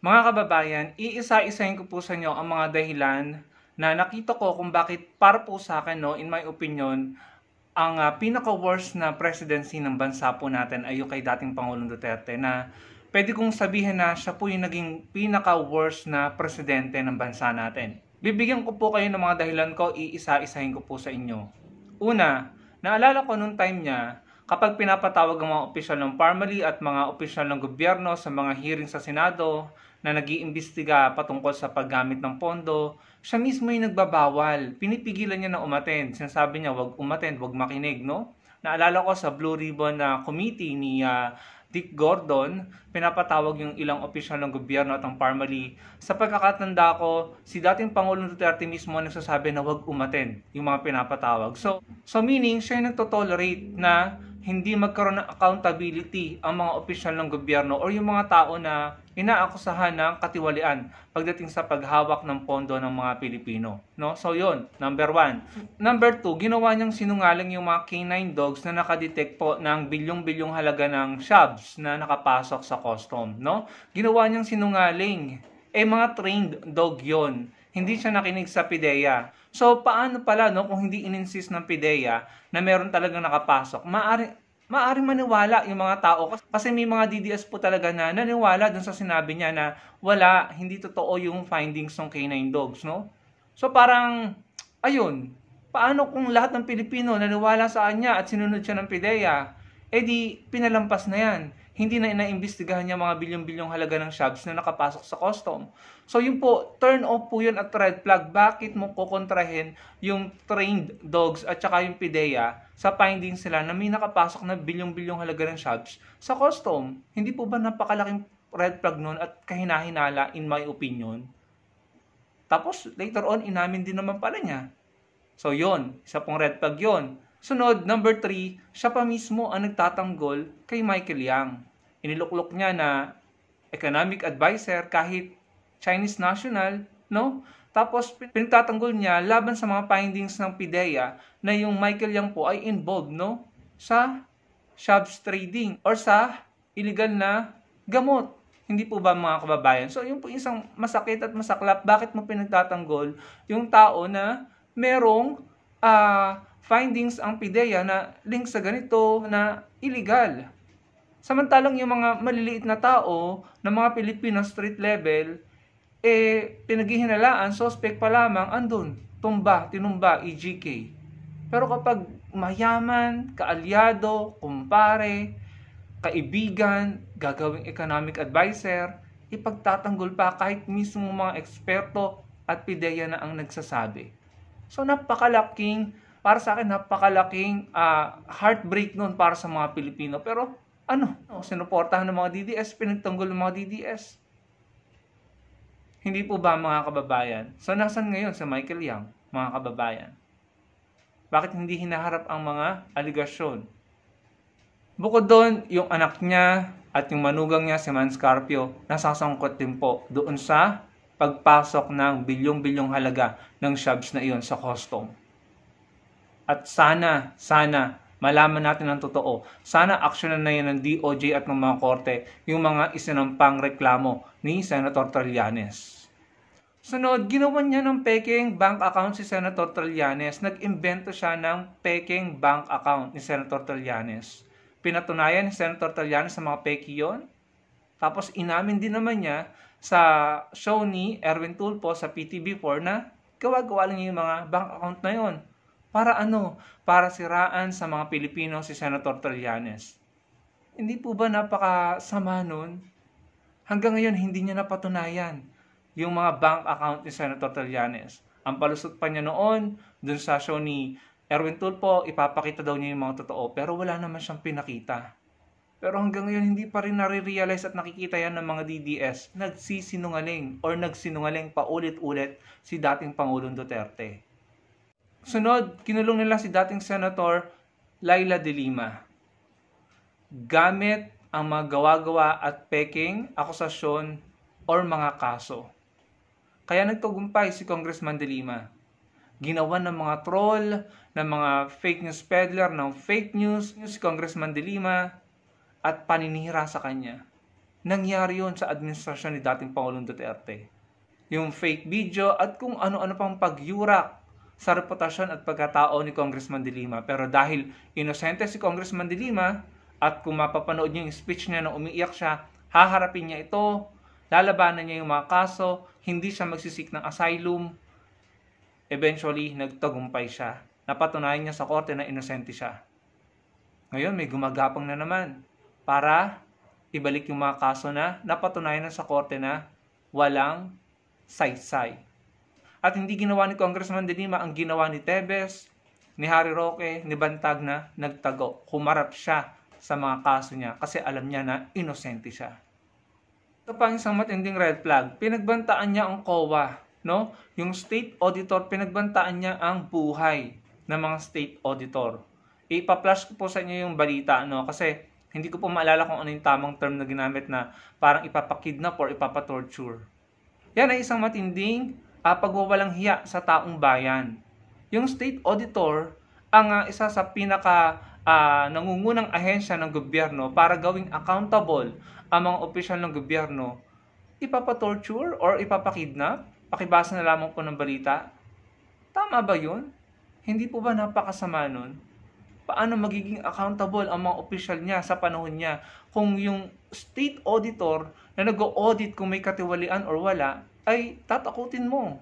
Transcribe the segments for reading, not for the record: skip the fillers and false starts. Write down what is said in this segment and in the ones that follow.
Mga kababayan, iisa-isahin ko po sa inyo ang mga dahilan na nakita ko kung bakit para po sa akin, no, in my opinion, ang pinaka-worst na presidency ng bansa po natin ay yung kay dating Pangulong Duterte na pwede kong sabihin na siya po yung naging pinaka-worst na presidente ng bansa natin. Bibigyan ko po kayo ng mga dahilan ko, iisa-isahin ko po sa inyo. Una, naalala ko nung time niya, kapag pinapatawag ang mga opisyal ng Parmali at mga opisyal ng gobyerno sa mga hearing sa Senado na nag-iimbestiga patungkol sa paggamit ng pondo, siya mismo yung nagbabawal. Pinipigilan niya na umattend. Sinasabi niya, wag umattend, wag makinig, no? Naalala ko sa Blue Ribbon Committee ni Dick Gordon, pinapatawag yung ilang opisyal ng gobyerno at ang Parmali. Sa pagkakatanda ko, si dating Pangulong Duterte mismo nagsasabi na wag umattend yung mga pinapatawag. So meaning, siya yung nagtotolerate na hindi magkaroon ng accountability ang mga opisyal ng gobyerno or yung mga tao na inaakusahan ng katiwalian pagdating sa paghawak ng pondo ng mga Pilipino. No? So yun, number 1. Number 2, ginawa niyang sinungaling yung mga canine dogs na nakadetect po ng bilyong-bilyong halaga ng shabs na nakapasok sa custom. No? Ginawa niyang sinungaling. Mga trained dog yon. Hindi siya nakinig sa PIDEA. So, paano pala, no, kung hindi in-insist ng PIDEA na meron talagang nakapasok, maaring maniwala yung mga tao. Kasi may mga DDS po talaga na naniwala dun sa sinabi niya na wala, hindi totoo yung findings ng canine dogs, no? So, parang, ayun, paano kung lahat ng Pilipino naniwala sa kanya at sinunod siya ng PIDEA? Di, pinalampas na yan. Hindi na inaimbestigahan niya mga bilyong-bilyong halaga ng shabs na nakapasok sa custom. So yun po, turn off po yun at red flag. Bakit mo kukontrahin yung trained dogs at saka yung PIDEA sa findings sila na may nakapasok na bilyong-bilyong halaga ng shabs sa custom? Hindi po ba napakalaking red flag nun at kahinahinala in my opinion? Tapos later on, inamin din naman pala niya. So yun, isa pong red flag yun. Sunod, number 3, siya pa mismo ang nagtatanggol kay Michael Yang. Iniluklok niya na economic advisor kahit Chinese national, no? Tapos pinagtatanggol niya laban sa mga findings ng PIDEA na yung Michael Yang po ay involved, no, sa shabs trading or sa illegal na gamot. Hindi po ba mga kababayan? So yung po isang masakit at masaklap, bakit mo pinagtatanggol yung tao na merong findings ang PIDEA na link sa ganito na illegal. Samantalang yung mga maliliit na tao, na mga Pilipino street level, pinaghihinalaan, suspect pa lamang, andun, tumba, tinumba, EGK. Pero kapag mayaman, kaalyado, kumpare, kaibigan, gagawing economic advisor, ipagtatanggol pa kahit mismo mga eksperto at PIDEA na ang nagsasabi. So para sa akin, napakalaking heartbreak nun para sa mga Pilipino. Pero sinuportahan ng mga DDS, pinagtanggol ng mga DDS. Hindi po ba mga kababayan? So nasan ngayon si Michael Yang, mga kababayan? Bakit hindi hinaharap ang mga aligasyon? Bukod doon, yung anak niya at yung manugang niya si Man Scarpio, nasasangkot din po doon sa pagpasok ng bilyong-bilyong halaga ng shabs na iyon sa custom. At sana malaman natin ang totoo. Sana aksyonan na yan ng DOJ at ng mga korte yung mga isinampang reklamo ni Senator Trillanes. Sunod, ginawa niya ng peking bank account si Senator Trillanes. Nag-imbento siya ng peking bank account ni Senator Trillanes. Pinatunayan ni Senator Trillanes sa mga peke yun. Tapos inamin din naman niya sa show ni Erwin Tulfo sa PTV4 na gawa-gawa lang niya yung mga bank account na yun. Para ano? Para siraan sa mga Pilipino si Senator Trillanes. Hindi po ba napakasama nun? Hanggang ngayon, hindi niya napatunayan yung mga bank account ni Senator Trillanes. Ang palusot pa niya noon, dun sa show ni Erwin Tulfo, ipapakita daw niya yung mga totoo. Pero wala naman siyang pinakita. Pero hanggang ngayon, hindi pa rin nare-realize at nakikita yan ng mga DDS. Nagsinungaling paulit-ulit si dating Pangulong Duterte. Sunod, kinulong nila si dating Senator Laila de Lima. Gamit ang mga gawa-gawa at peking akusasyon or mga kaso. Kaya nagtagumpay si Congressman de Lima. Ginawa ng mga troll, ng mga fake news peddler, ng fake news si Congressman de Lima at paninira sa kanya. Nangyari yun sa administrasyon ni dating Pangulong Duterte. Yung fake video at kung ano-ano pang pagyurak sa reputasyon at pagkatao ni Congressman De Lima. Pero dahil inosente si Congressman De Lima at kung mapapanood niyo yung speech niya na umiiyak siya, haharapin niya ito, lalabanan niya yung mga kaso, hindi siya magsisik ng asylum. Eventually, nagtagumpay siya. Napatunayan niya sa korte na inosente siya. Ngayon, may gumagapang na naman para ibalik yung mga kaso na napatunayan na sa korte na walang saysay. At hindi ginawa ni Congressman De Lima ang ginawa ni Tebes, ni Harry Roque, ni Bantag na nagtago. Humarap siya sa mga kaso niya kasi alam niya na inosente siya. Ito pa ang isang matinding red flag. Pinagbantaan niya ang COA. No? Yung state auditor, pinagbantaan niya ang buhay ng mga state auditor. Ipa-flash ko po sa inyo yung balita, no? Kasi hindi ko po maalala kung ano yung tamang term na ginamit na parang ipapakidnap or ipapatorture. Yan ay isang matinding pagwawalang hiya sa taong bayan. Yung state auditor ang isa sa pinaka nangungunang ahensya ng gobyerno para gawing accountable ang mga opisyal ng gobyerno. Ipapatorture or ipapakidnap? Pakibasa na lamang po ng balita. Tama ba yun? Hindi po ba napakasama nun? Paano magiging accountable ang mga opisyal niya sa panahon niya kung yung state auditor na nag-audit kung may katiwalian or wala ay tatakutin mo.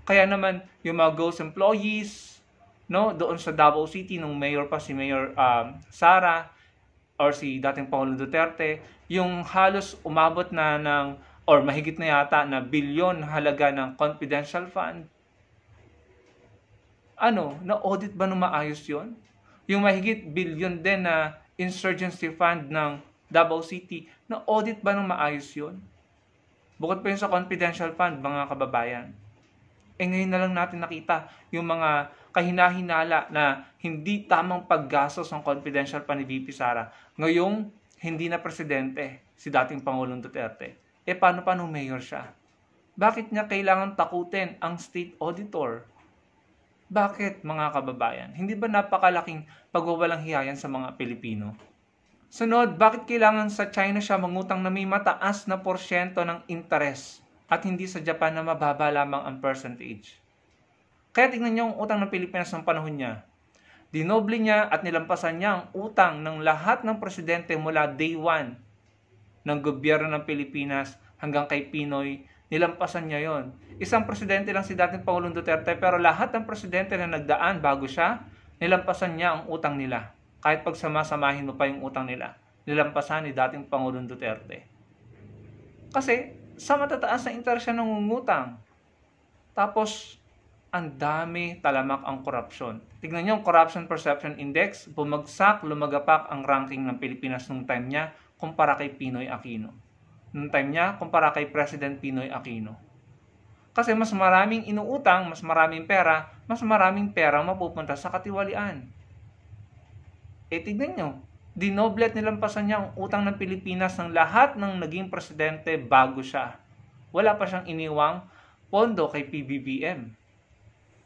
Kaya naman yung mga ghost employees, no, doon sa Davao City nung mayor pa si Mayor Sara or si dating Pangulong Duterte, yung halos umabot na ng or mahigit na yata na bilyon halaga ng confidential fund. Na-audit ba nung maayos yun? Yung mahigit billion din na insurgency fund ng Davao City, na-audit ba nung maayos yun? Bukod pa yun sa confidential fund, mga kababayan. Ngayon na lang natin nakita yung mga kahinahinala na hindi tamang paggastos ng confidential fund ni VP Sara. Ngayong hindi na presidente si dating Pangulong Duterte. Paano pa nung mayor siya? Bakit niya kailangan takutin ang state auditor? Bakit, mga kababayan? Hindi ba napakalaking pagwawalang hiyayan sa mga Pilipino? Sunod, bakit kailangan sa China siya mangutang na may mataas na porsyento ng interest at hindi sa Japan na mababa lamang ang percentage? Kaya tingnan niyo ang utang ng Pilipinas ng panahon niya. Dinoble niya at nilampasan niya ang utang ng lahat ng presidente mula day 1 ng gobyerno ng Pilipinas hanggang kay Pinoy. Nilampasan niya yon. Isang presidente lang si dating Pangulong Duterte pero lahat ng presidente na nagdaan bago siya, nilampasan niya ang utang nila. Kahit pagsama-samahin mo pa yung utang nila, nilampasan ni dating Pangulong Duterte. Kasi sa matataas na interest siya nangungutang. Tapos, ang dami talamak ang korupsyon. Tignan niyo ang Corruption Perception Index, bumagsak, lumagapak ang ranking ng Pilipinas nung time niya kumpara kay Pinoy Aquino. Nung time niya, kumpara kay President Pinoy Aquino. Kasi mas maraming inuutang, mas maraming pera mapupunta sa katiwalian. Tignan nyo, dinoble at nilampasan niya ang utang ng Pilipinas ng lahat ng naging presidente bago siya. Wala pa siyang iniwang pondo kay PBBM.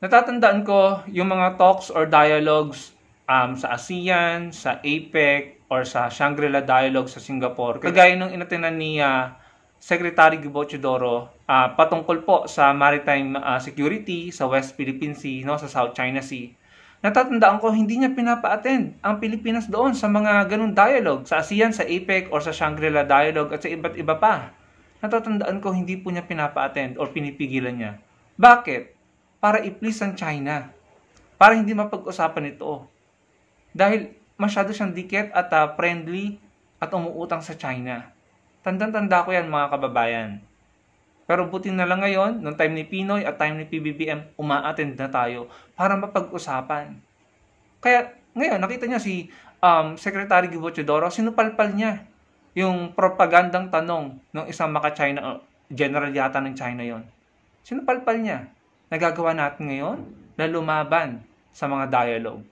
Natatandaan ko yung mga talks or dialogues sa ASEAN, sa APEC, or sa Shangri-La Dialogue sa Singapore. Kagaya nung inatinan ni Secretary Gibo Teodoro patungkol po sa maritime security sa West Philippine Sea, no, sa South China Sea. Natatandaan ko hindi niya pinapa-attend ang Pilipinas doon sa mga ganung dialogue, sa ASEAN, sa APEC, or sa Shangri-La Dialogue at sa iba't iba pa. Natatandaan ko hindi po niya pinapa-attend or pinipigilan niya. Bakit? Para i-please ang China. Para hindi mapag-usapan ito. Dahil masyado siyang dikit at friendly at umuutang sa China. Tandang-tanda ko yan, mga kababayan. Pero buti na lang ngayon, nung time ni Pinoy at time ni PBBM, uma-attend na tayo para mapag-usapan. Kaya ngayon, nakita niya si Secretary Gibo Teodoro, sinupalpal niya yung propagandang tanong ng isang maka-China, general yata ng China yon. Sinupalpal niya. Nagagawa natin ngayon na lumaban sa mga dialogue.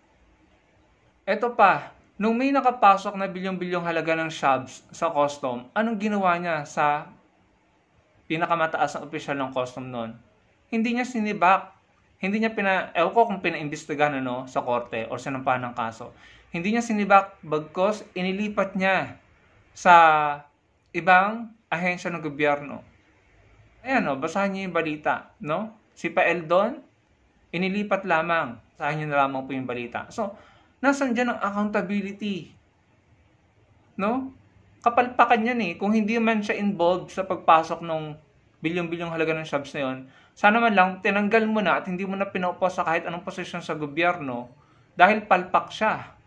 Ito pa, nung may nakapasok na bilyong-bilyong halaga ng shabs sa custom, anong ginawa niya sa pinakamataas na opisyal ng custom noon? Hindi niya sinibak. Hindi niya ewan ko kung pinaimbestigahan sa korte o sinampahan ng kaso. Hindi niya sinibak bagkos inilipat niya sa ibang ahensya ng gobyerno. Ayan o, basahin niyo yung balita, no? Si Paeldon, inilipat lamang. Basahin niyo na lamang po yung balita. So, nasan dyan ang accountability? No? Kapalpakan yan eh. Kung hindi man siya involved sa pagpasok ng bilyong-bilyong halaga ng shabs na yun, sana man lang tinanggal mo na at hindi mo na pinaupo sa kahit anong posisyon sa gobyerno dahil palpak siya.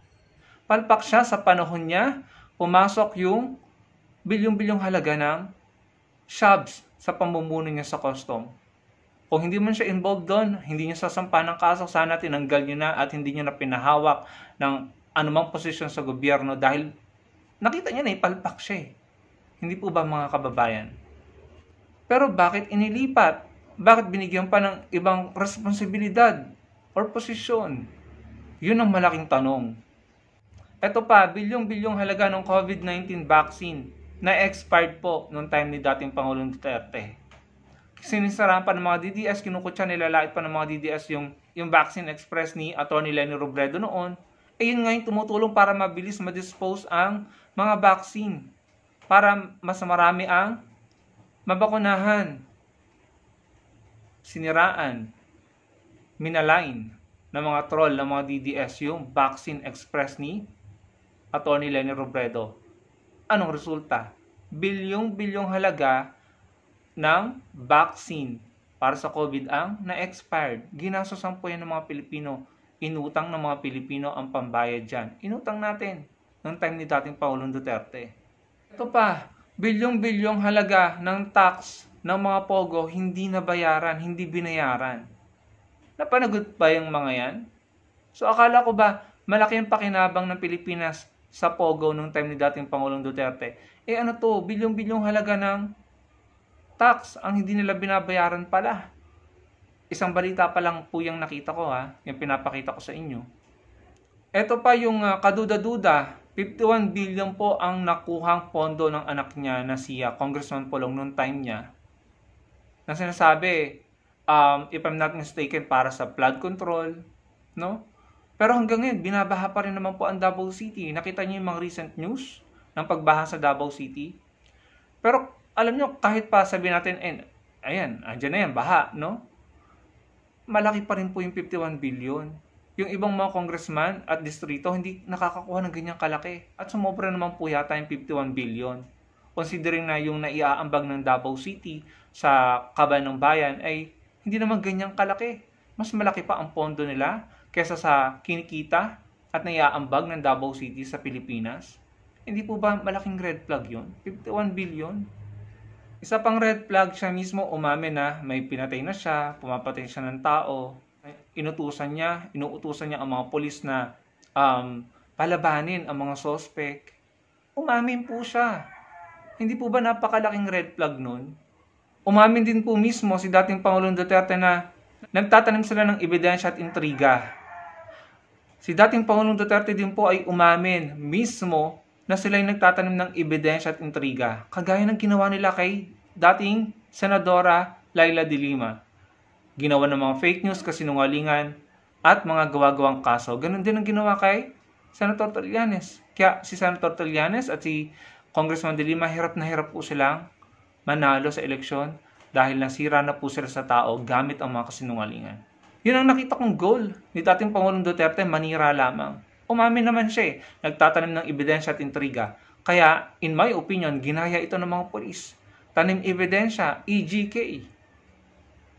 Palpak siya sa panahon niya, pumasok yung bilyong-bilyong halaga ng shabs sa pamumuno niya sa custom. Kung hindi man siya involved doon, hindi niya sasampa ng kaso, sana tinanggal niyo na at hindi niyo na pinahawak ng anumang posisyon sa gobyerno dahil nakita niya na ipalpak siya eh. Hindi po ba mga kababayan? Pero bakit inilipat? Bakit binigyan pa ng ibang responsibilidad or posisyon? Yun ang malaking tanong. Ito pa, bilyong-bilyong halaga ng COVID-19 vaccine na expired po noong time ni dating Pangulong Duterte. Sinisaraan pa ng mga DDS, kinukutsa, nilalait pa ng mga DDS yung Vaccine Express ni Atty. Leni Robredo noon. Yun nga yung tumutulong para mabilis ma-dispose ang mga vaccine para mas marami ang mabakunahan, siniraan, minalain ng mga troll ng mga DDS yung Vaccine Express ni Atty. Leni Robredo. Anong resulta? Bilyong-bilyong halaga ng vaccine para sa COVID ang na-expired. Ginastosan po yan ng mga Pilipino. Inutang ng mga Pilipino ang pambayad dyan. Inutang natin noong time ni dating Pangulong Duterte. Ito pa, bilyong-bilyong halaga ng tax ng mga pogo hindi nabayaran, hindi binayaran. Napanagot ba yung mga yan? So akala ko ba malaki ang pakinabang ng Pilipinas sa pogo noong time ni dating Pangulong Duterte? Ano to, bilyong-bilyong halaga ng tax ang hindi nila binabayaran pala. Isang balita pa lang po yung nakita ko yung pinapakita ko sa inyo. Ito pa yung kaduda-duda, 51 billion po ang nakuhang pondo ng anak niya na si Congressman Pulong noong time niya. Na sinasabi, if I'm not mistaken, para sa flood control, no? Pero hanggang ngayon, binabaha pa rin naman po ang Davao City. Nakita niyo yung mga recent news ng pagbaha sa Davao City? Pero alam nyo, kahit pa sabihin natin, ayan, andyan na yan, baha, no? Malaki pa rin po yung 51 billion. Yung ibang mga congressman at distrito, hindi nakakakuha ng ganyang kalaki. At sumobra naman po yata yung 51 billion. Considering na yung naiaambag ng Davao City sa kaban ng bayan ay hindi naman ganyang kalaki. Mas malaki pa ang pondo nila kesa sa kinikita at naiaambag ng Davao City sa Pilipinas. Hindi po ba malaking red flag yun? 51 billion? Isa pang red flag, siya mismo umamin na may pinatay na siya, pumapatay siya ng tao. Inuutusan niya ang mga polis na palabanin ang mga suspect. Umamin po siya. Hindi po ba napakalaking red flag nun? Umamin din po mismo si dating Pangulong Duterte na nagtatanim sila ng ebidensya at intriga. Si dating Pangulong Duterte din po ay umamin mismo na sila ay nagtatanim ng ebidensya at intriga. Kagaya ng ginawa nila kay dating Senadora Laila de Lima. Ginawa ng mga fake news, kasinungalingan, at mga gawa-gawang kaso. Ganon din ang ginawa kay Senator Trillanes. Kaya si Senator Trillanes at si Congressman de Lima, hirap na hirap po silang manalo sa eleksyon dahil nasira na po sila sa tao gamit ang mga kasinungalingan. Yun ang nakita kong goal ni dating Pangulong Duterte, manira lamang. Umamin naman siya nagtatanim ng ebidensya at intriga. Kaya, in my opinion, ginaya ito ng mga polis. Tanim ebidensya, EGK.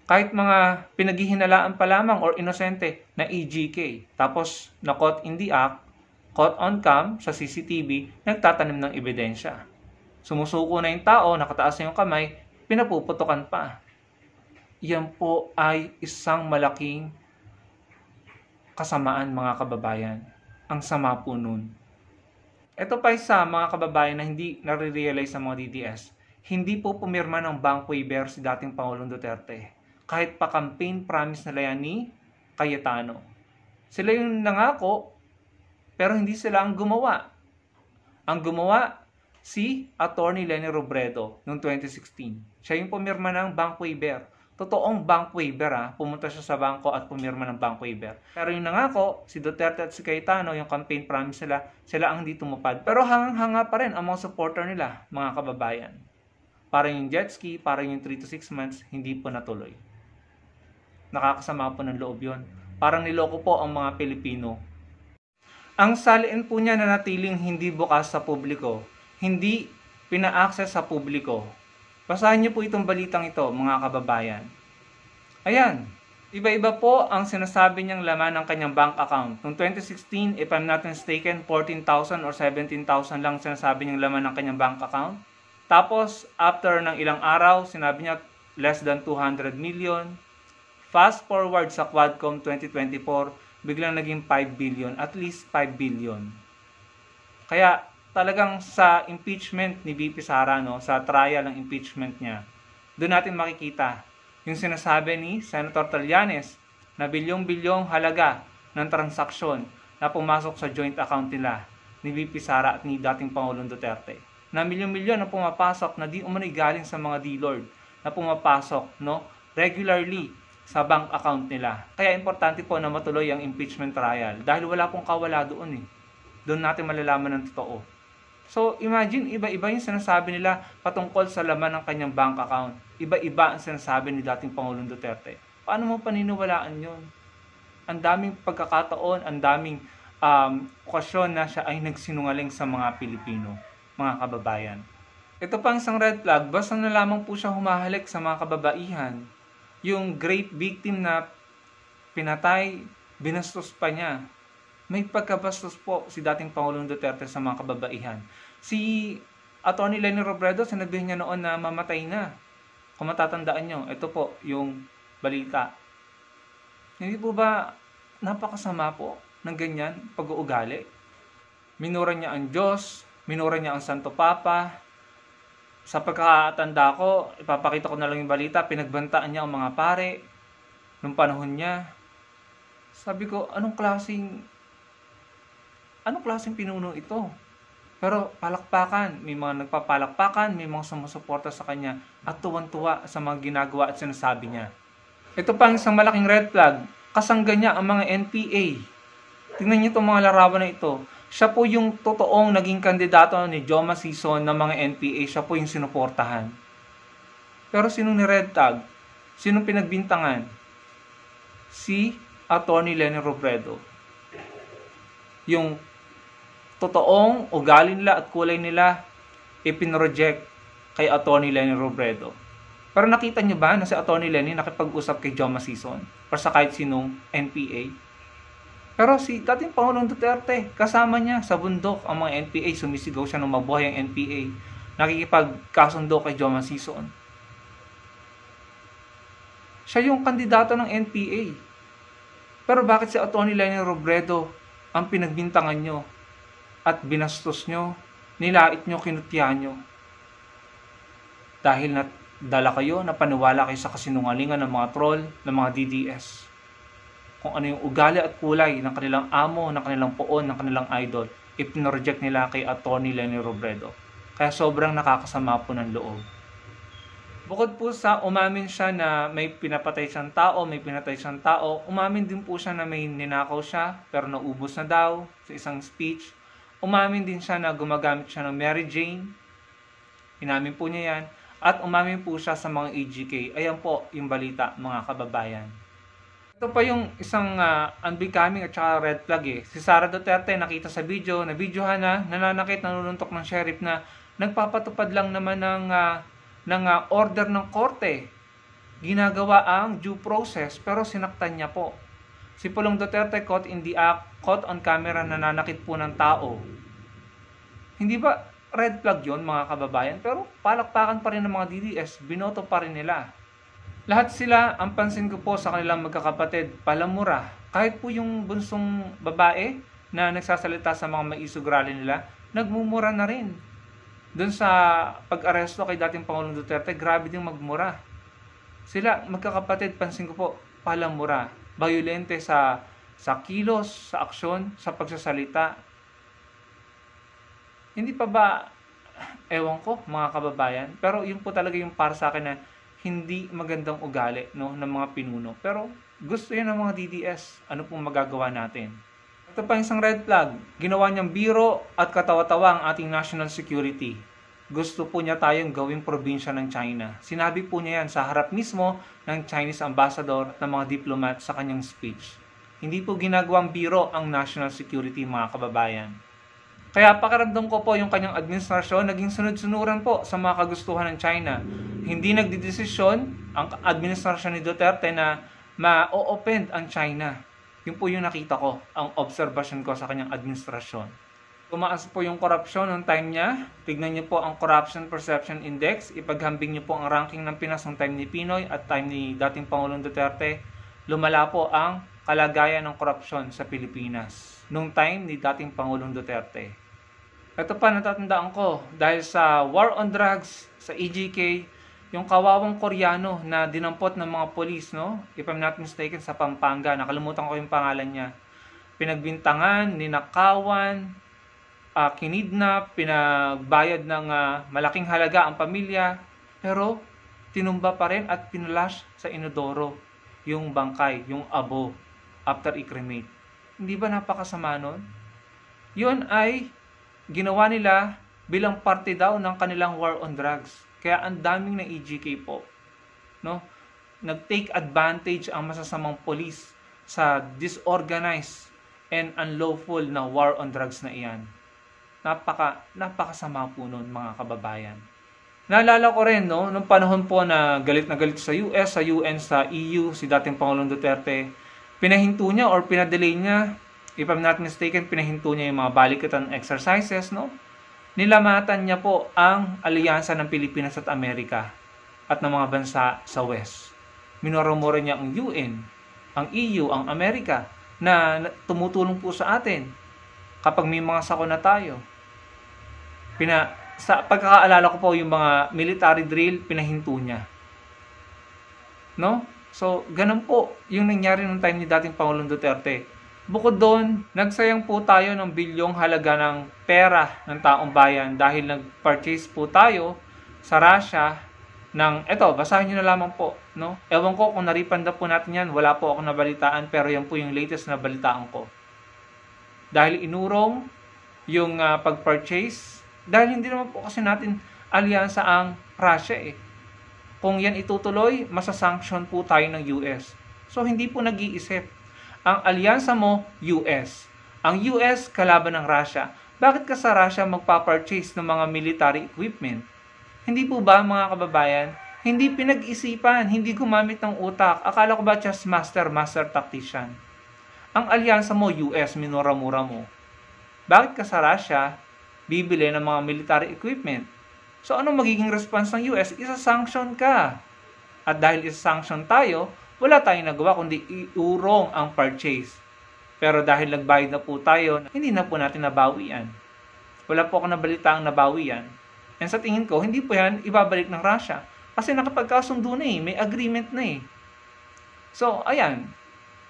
Kahit mga pinaghihinalaan pa lamang or inosente na EGK. Tapos, na-caught in the act, caught on cam sa CCTV, nagtatanim ng ebidensya. Sumusuko na yung tao, nakataas na yung kamay, pinapuputukan pa. Yan po ay isang malaking kasamaan, mga kababayan. Ang sama po nun. Ito pa isa, mga kababayan, na hindi nare-realize sa mga DDS. Hindi po pumirma ng bank waiver si dating Pangulong Duterte. Kahit pa campaign promise nila yan ni Cayetano. Sila yung nangako, pero hindi sila ang gumawa. Ang gumawa, si Atty. Leni Robredo noong 2016. Siya yung pumirma ng bank waiver. totoong bank waiver pumunta siya sa bangko at pumirma ng bank waiver. Pero yung nangako, si Duterte at si Cayetano, yung campaign promise nila, sila ang hindi tumupad. Pero hangang-hanga pa rin ang mga supporter nila, mga kababayan. Parang yung jet ski, parang yung 3 to 6 months, hindi po natuloy. Nakakasama po ng loob yun. Parang niloko po ang mga Pilipino. Ang saliin po niya na natiling hindi bukas sa publiko, hindi pina-access sa publiko. Basahin niyo po itong balitang ito, mga kababayan. Ayan, iba-iba po ang sinasabi niyang laman ng kanyang bank account. Noong 2016, if I'm not mistaken, 14,000 or 17,000 lang sinasabi niyang laman ng kanyang bank account. Tapos, after ng ilang araw, sinabi niya less than 200 million. Fast forward sa Quadcom 2024, biglang naging 5 billion, at least 5 billion. Kaya talagang sa impeachment ni VP Sara, sa trial ng impeachment niya, doon natin makikita yung sinasabi ni Senator Trillanes na bilyong-bilyong halaga ng transaksyon na pumasok sa joint account nila ni VP Sara at ni dating Pangulong Duterte. Na milyon-milyon na pumapasok na di umano'y galing sa mga D-Lord na pumapasok regularly sa bank account nila. Kaya importante po na matuloy ang impeachment trial dahil wala pong kawala doon Doon natin malalaman ng totoo. So imagine, iba-iba yung sinasabi nila patungkol sa laman ng kanyang bank account. Iba-iba ang sinasabi ni dating Pangulong Duterte. Paano mo paniniwalaan yun? Ang daming pagkakataon, ang daming okasyon na siya ay nagsinungaling sa mga Pilipino, mga kababayan. Ito pang isang red flag, basta na lamang po siya humahalik sa mga kababaihan. Yung great victim na pinatay, binastos pa niya. May pagkabastos po si dating Pangulong Duterte sa mga kababaihan. Si Atty. Leni Robredo, sinabihin niya noon na mamatay na. Kung matatandaan nyo, ito po yung balita. Hindi po ba napakasama po ng ganyan pag-uugali? Minura niya ang Diyos, minura niya ang Santo Papa. Sa pagkakatanda ko, ipapakita ko na lang yung balita, pinagbantaan niya ang mga pare nung panahon niya. Sabi ko, anong klaseng pinuno ito? Pero palakpakan, may mga nagpapalakpakan, may mga sumusuporta sa kanya at tuwan-tuwa sa mga ginagawa at sinasabi niya. Ito pang isang malaking red flag, kasangga niya ang mga NPA. Tingnan niyo itong mga larawan na ito. Siya po yung totoong naging kandidato ni Joma Sison ng mga NPA. Siya po yung sinuportahan. Pero sino ni red tag? Sino pinagbintangan? Si Atty. Leni Robredo. Yung totoong ugali nila at kulay nila ipinroject kay Atty. Leni Robredo. Pero nakita niyo ba na si Atty. Leni nakipag-usap kay Joma Sison or sa kahit sinong NPA? Pero si dating Pangulong Duterte, kasama niya sa bundok ang mga NPA, sumisigaw siya nung mabuhay ang NPA. Nakikipagkasundo kay Joma Sison. Siya yung kandidato ng NPA. Pero bakit si Atty. Leni Robredo ang pinagbintangan nyo at binastos nyo, nilait nyo, kinutya nyo? Dahil nadala kayo, napaniwala kayo sa kasinungalingan ng mga troll, ng mga DDS. Kung ano yung ugali at kulay ng kanilang amo, ng kanilang poon, ng kanilang idol, ipinroject nila kay Atty. Leni Robredo. Kaya sobrang nakakasama po ng loob. Bukod po sa umamin siya na may pinapatay siyang tao, may pinatay siyang tao, umamin din po siya na may ninakaw siya, pero naubos na daw sa isang speech. Umamin din siya na gumagamit siya ng Mary Jane. Inamin po niya yan. At umamin po siya sa mga AGK. Ayan po yung balita, mga kababayan. Ito pa yung isang unbecoming at saka red flag Si Sara Duterte nakita sa video, na-videohan na, nananakit, nanununtok ng sheriff na nagpapatupad lang naman ng order ng korte. Ginagawa ang due process pero sinaktan niya po. Si Pulong Duterte caught in the act, caught on camera nananakit po ng tao. Hindi ba red flag yon mga kababayan? Pero palakpakan pa rin ng mga DDS, binoto pa rin nila. Lahat sila, ang pansin ko po sa kanilang magkakapatid, palamura. Kahit po yung bunsong babae na nagsasalita sa mga maisog rally nila, nagmumura na rin. Doon sa pag-aresto kay dating Pangulong Duterte, grabe din magmura. Sila, magkakapatid, pansin ko po, palamura. Violente sa kilos, sa aksyon, sa pagsasalita. Hindi pa ba, ewan ko mga kababayan, pero yun po talaga yung para sa akin na hindi magandang ugali, no, ng mga pinuno. Pero gusto yan ng mga DDS. Ano pong magagawa natin? Ito pa isang red flag. Ginawa niyang biro at katawa-tawa ang ating national security. Gusto po niya tayong gawing probinsya ng China. Sinabi po niya yan sa harap mismo ng Chinese ambassador ng mga diplomat sa kanyang speech. Hindi po ginagawang biro ang national security, mga kababayan. Kaya pakiramdam ko po yung kanyang administrasyon naging sunod-sunuran po sa mga kagustuhan ng China. Hindi nagdidesisyon ang administrasyon ni Duterte na ma-o-open ang China. Yun po yung nakita ko, ang observation ko sa kanyang administrasyon. Tumaas po yung korupsyon noong time niya. Tignan niyo po ang Corruption Perception Index. Ipaghambing niyo po ang ranking ng Pinas noong time ni Pinoy at time ni dating Pangulong Duterte. Lumala po ang kalagayan ng korupsyon sa Pilipinas noong time ni dating Pangulong Duterte. Ito pa natatandaan ko, dahil sa war on drugs, sa EGK, yung kawawang Koreano na dinampot ng mga polis, no? If I'm not mistaken, sa Pampanga. Nakalimutan ko yung pangalan niya. Pinagbintangan, ninakawan, kinidnap, pinagbayad ng malaking halaga ang pamilya, pero tinumba pa rin at pinulash sa inodoro yung bangkay, yung abo, after i-cremate. Hindi ba napakasama nun? Yun ay ginawa nila bilang parte daw ng kanilang war on drugs. Kaya ang daming na EGK po, no? Nag-take advantage ang masasamang police sa disorganized and unlawful na war on drugs na iyan. Napakasama po nun, mga kababayan. Naalala ko rin, no, nung panahon po na galit sa US, sa UN, sa EU, si dating Pangulong Duterte, pinahinto niya or pinadelay niya, if I'm not mistaken, pinahinto niya yung mga balikatan exercises, no? Nilamatan niya po ang alyansa ng Pilipinas at Amerika at ng mga bansa sa West. Minoromora niya ang UN, ang EU, ang Amerika na tumutulong po sa atin kapag may mga sakuna tayo. Sa pagkakaalala ko po, yung mga military drill, pinahinto niya. No? So, ganun po yung nangyari nung time ni dating Pangulong Duterte. Bukod doon, nagsayang po tayo ng bilyong halaga ng pera ng taong bayan dahil nag-purchase po tayo sa Russia ng, eto, basahin nyo na lamang po. No? Ewan ko kung naripanda po natin yan, wala po ako nabalitaan, pero yan po yung latest na balitaan ko. Dahil inurong yung pag-purchase, dahil hindi naman po kasi natin alyansa ang Russia eh. Kung yan itutuloy, masasanction po tayo ng US. So hindi po nag-iisip. Ang alyansa mo, US. Ang US kalaban ng Russia. Bakit ka sa Russia magpa-purchase ng mga military equipment? Hindi po ba, mga kababayan, hindi pinag-isipan, hindi gumamit ng utak. Akala ko ba just master tactician? Ang alyansa mo, US, minura-mura mo. Bakit ka sa Russia bibili ng mga military equipment? So, anong magiging response ng US? Isa-sanction ka. At dahil isa-sanction tayo, wala tayong nagawa kundi iurong ang purchase. Pero dahil nagbayad na po tayo, hindi na po natin nabawi yan. Wala po ako nabalita ang nabawi yan. And sa tingin ko, hindi po yan ibabalik ng Russia. Kasi nakapagkasundo na eh, may agreement na eh. So, ayan,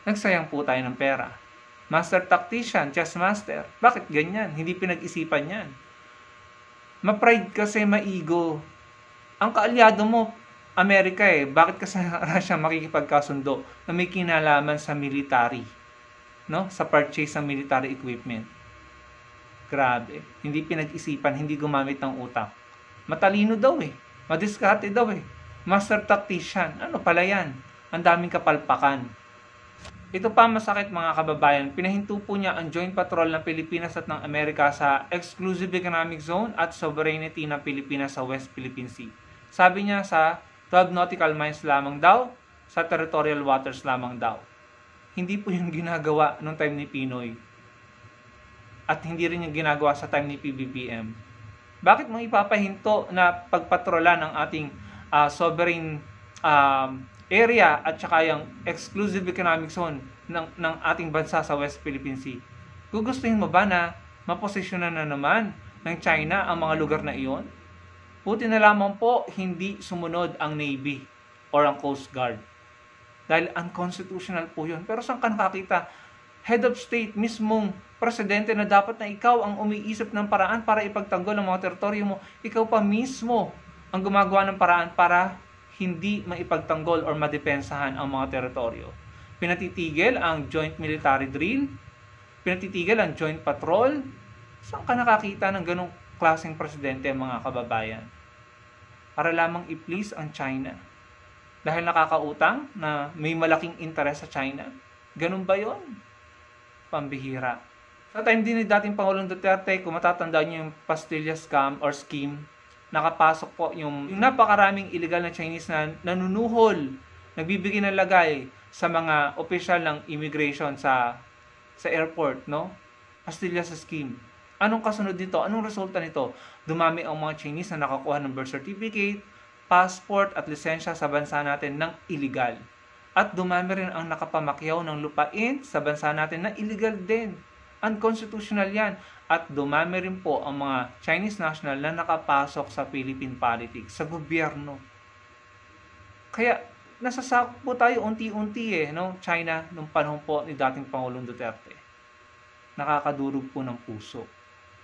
nagsayang po tayo ng pera. Master tactician, chess master. Bakit ganyan? Hindi pinag-isipan yan. Ma-pride kasi, ma-ego. Ang kaalyado mo, Amerika eh. Bakit ka sa Russia makikipagkasundo na may kinalaman sa military? No? Sa purchase ng military equipment. Grabe. Hindi pinag-isipan, hindi gumamit ng utak. Matalino daw eh. Madiskarte daw eh. Master tactician. Ano pala yan? Ang daming kapalpakan. Ito pa masakit, mga kababayan, pinahinto po niya ang joint patrol ng Pilipinas at ng Amerika sa Exclusive Economic Zone at Sovereignty ng Pilipinas sa West Philippine Sea. Sabi niya sa 12 nautical miles lamang daw, sa territorial waters lamang daw. Hindi po yung ginagawa nung time ni Pinoy. At hindi rin yung ginagawa sa time ni PBBM. Bakit mo ipapahinto na pagpatrola ng ating sovereign area at saka yung exclusive economic zone ng ating bansa sa West Philippine Sea? Gugustuhin mo ba na maposisyonan na naman ng China ang mga lugar na iyon? Buti na lamang po hindi sumunod ang Navy or ang Coast Guard. Dahil unconstitutional po yun. Pero saan ka nakakita? Head of state, mismong presidente na dapat na ikaw ang umiisip ng paraan para ipagtanggol ang mga teritoryo mo. Ikaw pa mismo ang gumagawa ng paraan para hindi maipagtanggol or madepensahan ang mga teritoryo. Pinatitigil ang joint military drill, pinatitigil ang joint patrol. Saan ka nakakita ng ganong klaseng presidente, mga kababayan? Para lamang i-please ang China. Dahil nakakautang na may malaking interes sa China. Ganun ba yon? Pambihira. Sa time din ni dating Pangulong Duterte, kung matatandaan niyo yung Pastilla scam or scheme, nakapasok po yung napakaraming illegal na Chinese na nanunuhol, nagbibigay ng lagay sa mga opisyal ng immigration sa airport, no? Pastilla sa scheme. Anong kasunod nito? Anong resulta nito? Dumami ang mga Chinese na nakakuha ng birth certificate, passport at lisensya sa bansa natin ng illegal. At dumami rin ang nakapamakyaw ng lupain sa bansa natin na illegal din. Unconstitutional yan. At dumami rin po ang mga Chinese national na nakapasok sa Philippine politics, sa gobyerno. Kaya nasasakop po tayo unti-unti no? China nung panahon po ni dating Pangulong Duterte. Nakakadurog po ng puso.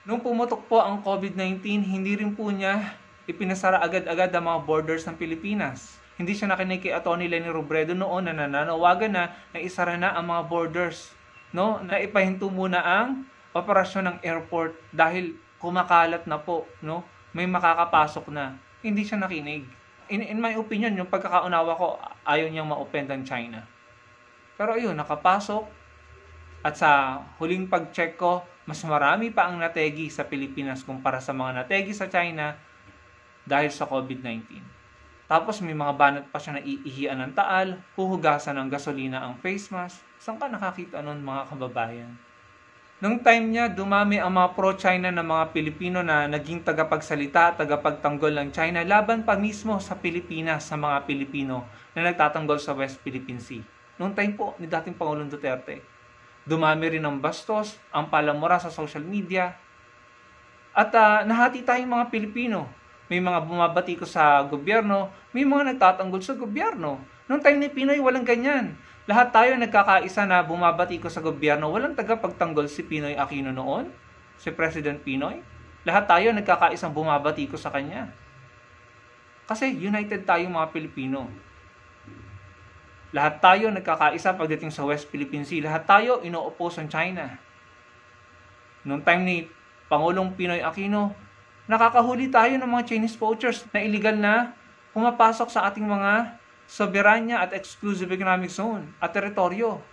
Nung pumutok po ang COVID-19, hindi rin po niya ipinasara agad-agad ang mga borders ng Pilipinas. Hindi siya nakinig kay Atty. Leni Robredo noon na nananawagan na isara na ang mga borders. No? Na ipahinto muna ang operasyon ng airport dahil kumakalat na po. No? May makakapasok na. Hindi siya nakinig. In my opinion, yung pagkakaunawa ko, ayaw niyang ma-offend ang China. Pero ayun, nakapasok. At sa huling pag-check ko, mas marami pa ang nategi sa Pilipinas kumpara sa mga nategi sa China dahil sa COVID-19. Tapos may mga banat pa siya na iihian ng taal, huhugasan ng gasolina ang face mask. Saan ka nakakita nun, mga kababayan? Nung time niya, dumami ang mga pro-China na mga Pilipino na naging tagapagsalita, tagapagtanggol ng China laban pa mismo sa Pilipinas sa mga Pilipino na nagtatanggol sa West Philippine Sea. Nung time po ni dating Pangulong Duterte. Dumami rin ang bastos, ang palamura sa social media. At nahati tayong mga Pilipino. May mga bumabati ko sa gobyerno, may mga nagtatanggol sa gobyerno. Nung time ni Pinoy, walang ganyan. Lahat tayo nagkakaisa na bumabati ko sa gobyerno. Walang tagapagtanggol si Pinoy Aquino noon, si President Pinoy. Lahat tayo nagkakaisang bumabati ko sa kanya. Kasi united tayo mga Pilipino. Lahat tayo nagkakaisa pagdating sa West Philippine Sea. Lahat tayo ino-oppose ang China. Noong time ni Pangulong Pinoy Aquino, nakakahuli tayo ng mga Chinese poachers na illegal na pumapasok sa ating mga soberanya at exclusive economic zone at teritoryo.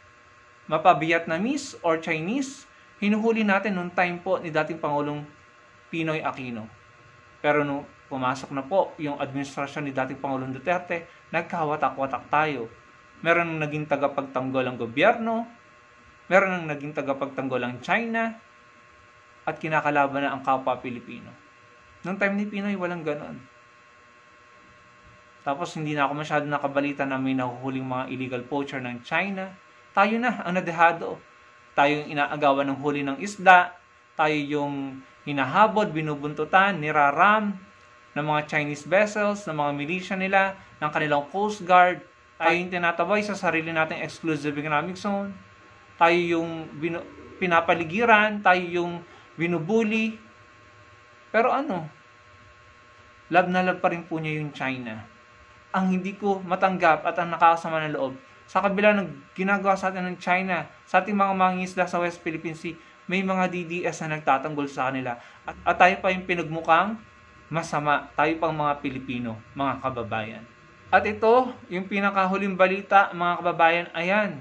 Mapa-Vietnamese or Chinese, hinuhuli natin noong time po ni dating Pangulong Pinoy Aquino. Pero nung pumasok na po yung administrasyon ni dating Pangulong Duterte, nagkawatak-watak tayo. Meron nang naging tagapagtanggol ang gobyerno, meron nang naging tagapagtanggol ang China, at kinakalaban na ang kapwa Pilipino. Noong time ni Pinoy, walang ganon. Tapos hindi na ako masyado nakabalita na may nahuhuling mga illegal poacher ng China. Tayo na ang nadehado. Tayo yung inaagawan ng huli ng isda. Tayo yung hinahabod, binubuntutan, niraram ng mga Chinese vessels, ng mga militia nila, ng kanilang Coast Guard. Tayo yung tinatabay sa sarili nating exclusive economic zone. Tayo yung pinapaligiran. Tayo yung binubuli. Pero love na love pa rin po niya yung China. Ang hindi ko matanggap at ang nakakasama ng loob, sa kabila ng ginagawa sa atin ng China, sa ating mga mangingisda sa West Philippine Sea, may mga DDS na nagtatanggol sa kanila. At tayo pa yung pinagmukhang masama. Tayo pang mga Pilipino, mga kababayan. At ito, yung pinakahuling balita, mga kababayan, ayan.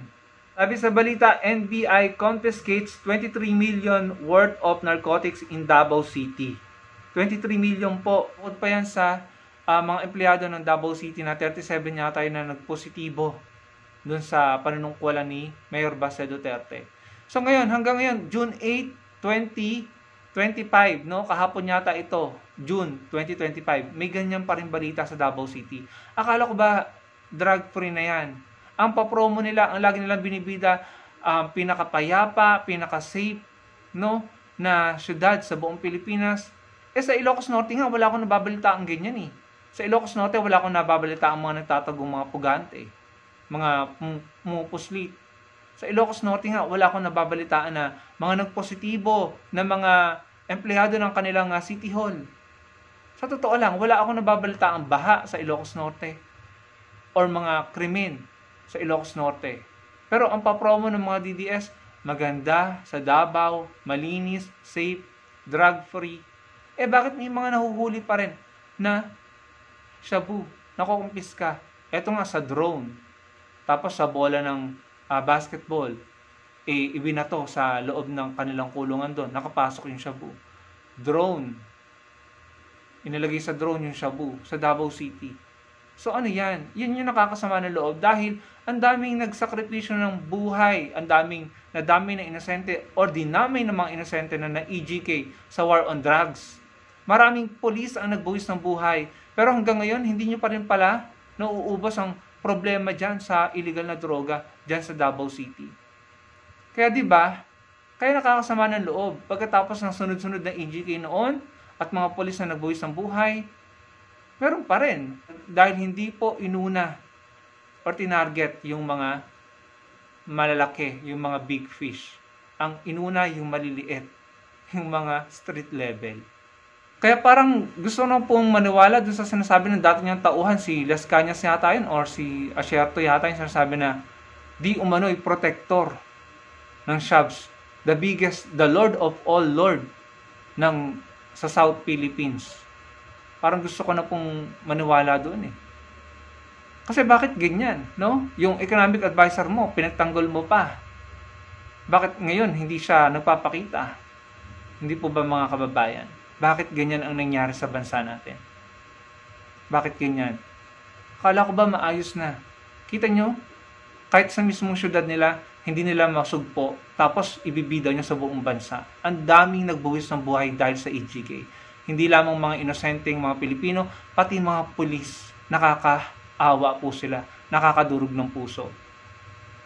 Sabi sa balita, NBI confiscates 23 million worth of narcotics in Davao City. 23 million po. Bukod pa yan sa mga empleyado ng Davao City na 37 yata yun na nagpositibo dun sa panunungkulan ni Mayor Baste Duterte. So ngayon, hanggang ngayon, June 8, 2025, no? Kahapon yata ito, June 2025, may ganyan pa rin balita sa Davao City. Akala ko ba drug-free na yan? Ang papromo nila, ang lagi nilang binibida, pinakapayapa, pinaka-safe, no? Na syudad sa buong Pilipinas. Sa Ilocos Norte nga, wala akong nababalita ang ganyan eh. Sa Ilocos Norte, wala akong nababalita ang mga nagtatagong mga pugante, mga pumupuslit. Sa Ilocos Norte nga, wala akong nababalitaan na mga nagpositibo na mga empleyado ng kanilang City Hall. Sa totoo lang, wala akong nababalita ang baha sa Ilocos Norte. or mga krimen sa Ilocos Norte. Pero ang papromo ng mga DDS, maganda, sa Davao, malinis, safe, drug-free. Bakit may mga nahuhuli pa rin na shabu, nakukumpiska? Eto nga sa drone, tapos sa bola ng basketball, ibinato sa loob ng kanilang kulungan doon, nakapasok yung shabu. Drone, inilagay sa drone yung shabu sa Davao City. So ano yan? Yan yung nakakasama ng loob dahil ang daming nagsakripisyo ng buhay, ang daming nadamay na inosente or dinamay ng mga inosente na EGK sa war on drugs. Maraming polis ang nagbuwis ng buhay, pero hanggang ngayon hindi nyo pa rin pala nauubos ang problema dyan sa illegal na droga dyan sa Davao City. Kaya diba, kaya nakakasama ng loob pagkatapos ng sunod-sunod na EGK noon at mga polis na nagbuwis ng buhay, meron pa rin. Dahil hindi po inuna or tinarget yung mga malalaki, yung mga big fish. Ang inuna yung maliliit, yung mga street level. Kaya parang gusto na pong maniwala dun sa sinasabi ng dati niyang tauhan, si Las Cañas yata yun, or si Asierto yata yung sinasabi na di umano'y protector ng Shabs, the Lord of all Lord sa South Philippines. Parang gusto ko na pong maniwala doon eh. Kasi bakit ganyan, no? Yung economic advisor mo, pinagtanggol mo pa. Bakit ngayon hindi siya nagpapakita? Hindi po ba mga kababayan? Bakit ganyan ang nangyari sa bansa natin? Bakit ganyan? Akala ko ba maayos na? Kita nyo? Kahit sa mismong syudad nila, hindi nila masugpo, tapos ibibida nyo sa buong bansa. Ang daming nagbuwis ng buhay dahil sa EGK. Hindi lamang mga inosenteng mga Pilipino, pati mga pulis, nakakaawa po sila, nakakadurog ng puso.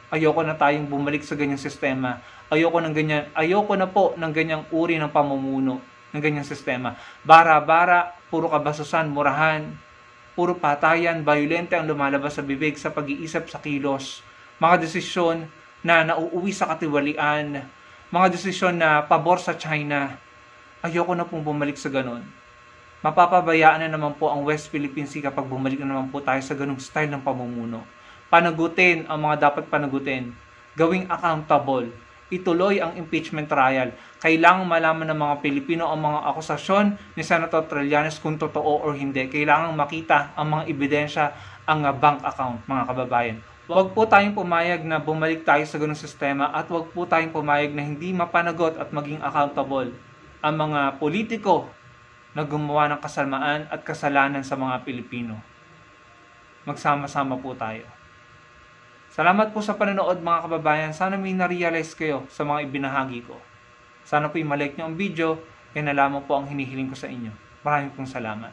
Ayoko na tayong bumalik sa ganyang sistema. Ayoko na po ng ganyang uri ng pamumuno, ng ganyang sistema. Bara-bara, puro kabasusan, murahan, puro patayan, violente ang lumalabas sa bibig sa pag-iisip sa kilos. Mga desisyon na nauuwi sa katiwalian, mga desisyon na pabor sa China. Ayoko na pong bumalik sa ganun. Mapapabayaan na naman po ang West Philippine Sea kapag bumalik na naman po tayo sa ganung style ng pamumuno. Panagutin ang mga dapat panagutin. Gawing accountable. Ituloy ang impeachment trial. Kailangang malaman ng mga Pilipino ang mga akusasyon ni Senator Trillanes kung totoo or hindi. Kailangang makita ang mga ebidensya, ang bank account, mga kababayan. Huwag po tayong pumayag na bumalik tayo sa ganung sistema at huwag po tayong pumayag na hindi mapanagot at maging accountable ang mga politiko na gumawa ng kasamaan at kasalanan sa mga Pilipino. Magsama-sama po tayo. Salamat po sa panonood mga kababayan. Sana may na-realize kayo sa mga ibinahagi ko. Sana po i-like nyo ang video. Yan na lamang po ang hinihiling ko sa inyo. Maraming pong salamat.